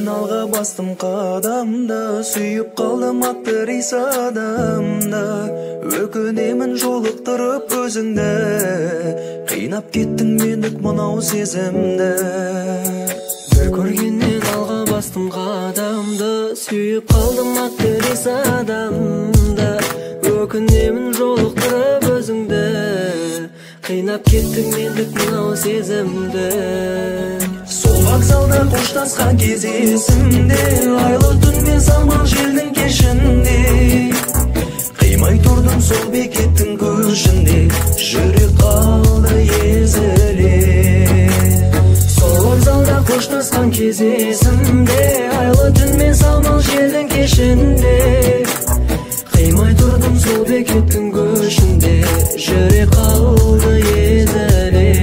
көргеннен алға бастым қадамды, сүйіп қалдым актрисадамды. Өкінемін жолықтырып өзіңді, қинап кеттің мендік мынау сезімді. Бір көргеннен алға бастым қадамды, сүйіп қалдым актрисадамды. Өкінемін жолықтырып өзіңді, қинап кеттің мендік мынау сезімді. Сол вокзалда қоштасқан кез есімде, айлы түн мен самал желдің кешінде. Қимай тұрдым сол бекеттің көшінде, жүрек қалды езіле. Сол вокзалда қоштасқан кез есімде, айлы түн мен самал желдің кешінде. Қимай тұрдым сол бекеттің көшінде, жүрек қалды езіле.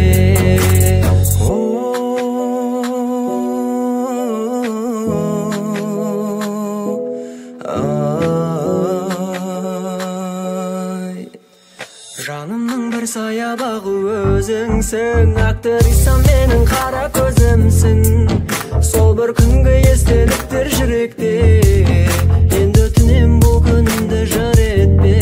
Жанымның бір саябағы өзіңсің, актрисам менің қара көзімсің. Сол бір күнгі естеліктер жүректе, енді түнем бұл күнімді жыр етпе.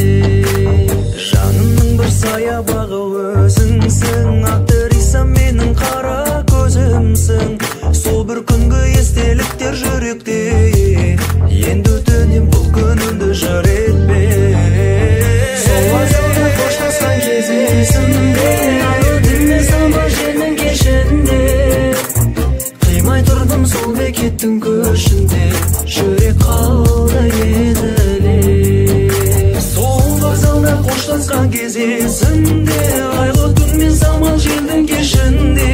Жанымның бір саябағы өзіңсің, актрисам менің қара көзімсің. Сол бір күнгі естеліктер жүректе, енді түнем бұл күнімді жыр етпе. Сол вокзалда қоштасқан кез есімде, айлы түн мен самал желдің кешінде. Қимай тұрдым сол бекеттің көшінде, жүрек қалды езіле. Сол вокзалда қоштасқан кез есімде, айлы түн мен самал желдің кешінде.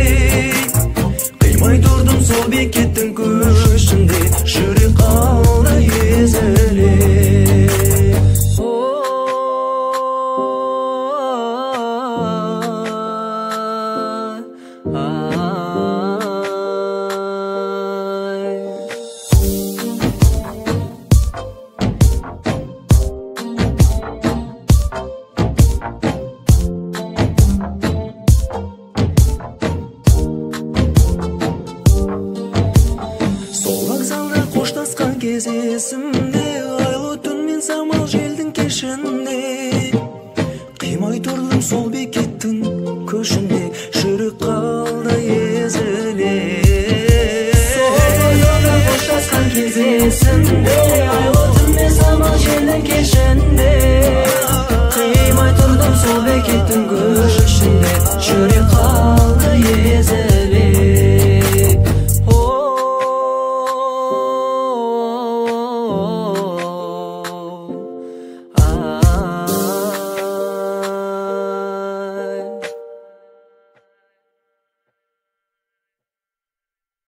Қимай тұрдым сол бекеттің көшінде, жүрек қалды езіле. Қоштасқан кез есімде, айлы түн мен самал желдің кешінде. Қимай тұрдым сол бекеттің көшінде, жүрек қалды езіле. Сол вокзалда қоштасқан кез есімде,